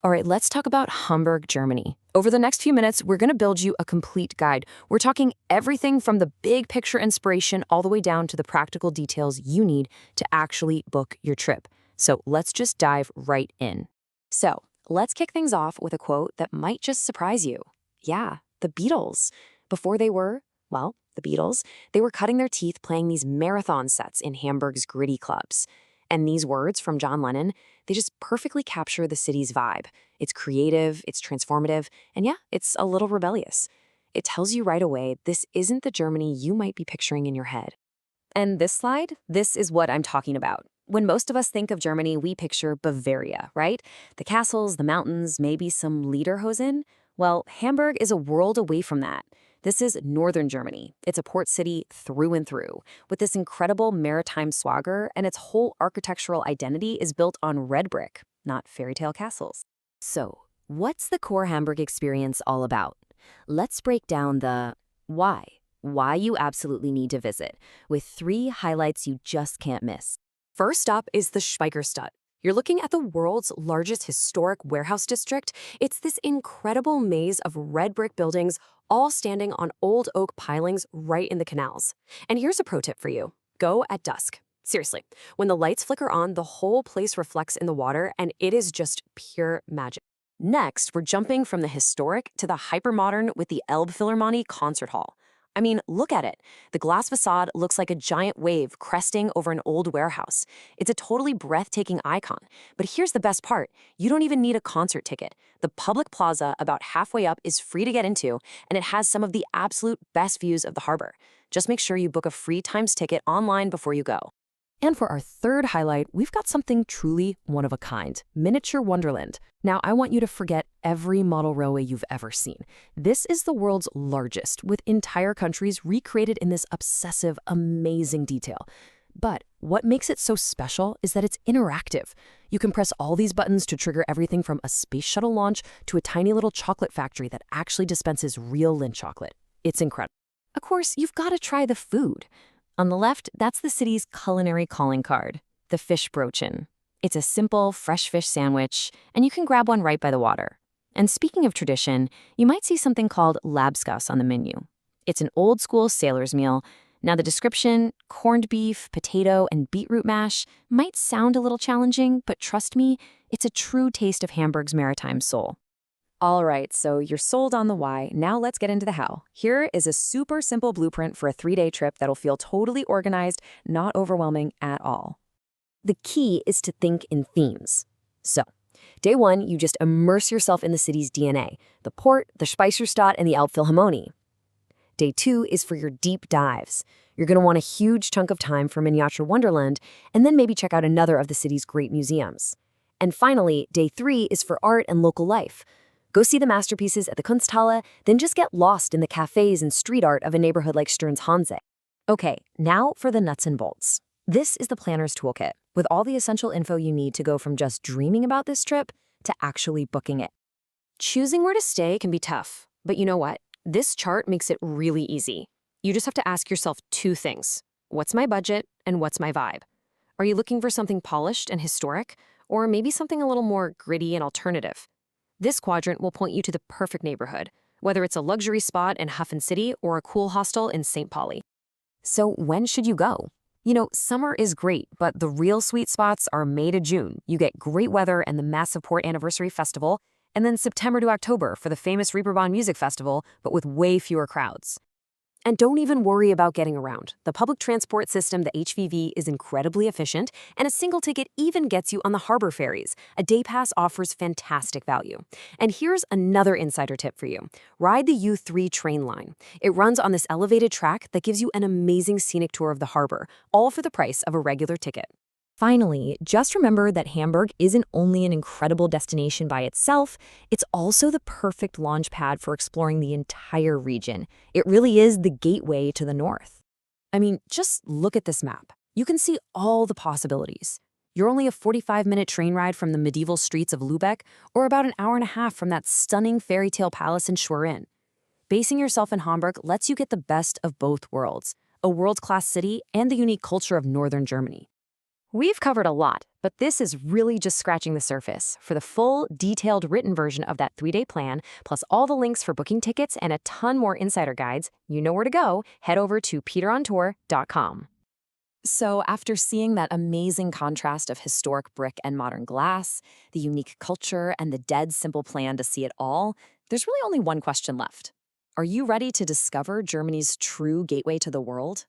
All right, let's talk about Hamburg, Germany. Over the next few minutes, we're going to build you a complete guide. We're talking everything from the big picture inspiration all the way down to the practical details you need to actually book your trip. So let's just dive right in. So let's kick things off with a quote that might just surprise you. Yeah, the Beatles. Before they were, well, the Beatles, they were cutting their teeth playing these marathon sets in Hamburg's gritty clubs. And these words from John Lennon, they just perfectly capture the city's vibe. It's creative, it's transformative, and yeah, it's a little rebellious. It tells you right away this isn't the Germany you might be picturing in your head. And this slide, this is what I'm talking about. When most of us think of Germany, we picture Bavaria, right? The castles, the mountains, maybe some lederhosen. Well, Hamburg is a world away from that. This is northern Germany. It's a port city through and through, with this incredible maritime swagger, and its whole architectural identity is built on red brick, not fairy tale castles. So, what's the core Hamburg experience all about? Let's break down the why you absolutely need to visit, with 3 highlights you just can't miss. First up is the Speicherstadt. You're looking at the world's largest historic warehouse district. It's this incredible maze of red brick buildings, all standing on old oak pilings right in the canals. And here's a pro tip for you. Go at dusk. Seriously, when the lights flicker on, the whole place reflects in the water, and it is just pure magic. Next, we're jumping from the historic to the hypermodern with the Elbphilharmonie concert hall. I mean, look at it. The glass facade looks like a giant wave cresting over an old warehouse. It's a totally breathtaking icon. But here's the best part. You don't even need a concert ticket. The public plaza about halfway up is free to get into, and it has some of the absolute best views of the harbor. Just make sure you book a free Times ticket online before you go. And for our third highlight, we've got something truly one of a kind, Miniature Wonderland. Now, I want you to forget every model railway you've ever seen. This is the world's largest, with entire countries recreated in this obsessive, amazing detail. But what makes it so special is that it's interactive. You can press all these buttons to trigger everything from a space shuttle launch to a tiny little chocolate factory that actually dispenses real Lindt chocolate. It's incredible. Of course, you've got to try the food. On the left, that's the city's culinary calling card, the fish brötchen. It's a simple, fresh fish sandwich, and you can grab one right by the water. And speaking of tradition, you might see something called labskaus on the menu. It's an old-school sailor's meal. Now, the description, corned beef, potato, and beetroot mash, might sound a little challenging, but trust me, it's a true taste of Hamburg's maritime soul. All right, so you're sold on the why. Now let's get into the how. Here is a super simple blueprint for a 3-day trip that'll feel totally organized, not overwhelming at all. The key is to think in themes. So, day 1, you just immerse yourself in the city's DNA, the port, the Speicherstadt, and the Elbphilharmonie. Day 2 is for your deep dives. You're going to want a huge chunk of time for Miniature Wonderland, and then maybe check out another of the city's great museums. And finally, day 3 is for art and local life. Go see the masterpieces at the Kunsthalle, then just get lost in the cafes and street art of a neighborhood like Stearns Hanse. Okay, now for the nuts and bolts. This is the planner's toolkit, with all the essential info you need to go from just dreaming about this trip to actually booking it. Choosing where to stay can be tough, but you know what? This chart makes it really easy. You just have to ask yourself 2 things. What's my budget and what's my vibe? Are you looking for something polished and historic, or maybe something a little more gritty and alternative? This quadrant will point you to the perfect neighborhood, whether it's a luxury spot in Hafen City or a cool hostel in St. Pauli. So when should you go? You know, summer is great, but the real sweet spots are May to June. You get great weather and the massive Port Anniversary Festival, and then September to October for the famous Reeperbahn Music Festival, but with way fewer crowds. And don't even worry about getting around. The public transport system, the HVV, is incredibly efficient, and a single ticket even gets you on the harbor ferries. A day pass offers fantastic value. And here's another insider tip for you. Ride the U3 train line. It runs on this elevated track that gives you an amazing scenic tour of the harbor, all for the price of a regular ticket. Finally, just remember that Hamburg isn't only an incredible destination by itself, it's also the perfect launch pad for exploring the entire region. It really is the gateway to the north. I mean, just look at this map. You can see all the possibilities. You're only a 45-minute train ride from the medieval streets of Lübeck, or about an hour and a half from that stunning fairy tale palace in Schwerin. Basing yourself in Hamburg lets you get the best of both worlds, a world-class city and the unique culture of northern Germany. We've covered a lot, but this is really just scratching the surface. For the full, detailed written version of that 3-day plan, plus all the links for booking tickets and a ton more insider guides, you know where to go. Head over to peterontour.com. So, after seeing that amazing contrast of historic brick and modern glass, the unique culture, and the dead simple plan to see it all, there's really only one question left. Are you ready to discover Germany's true gateway to the world?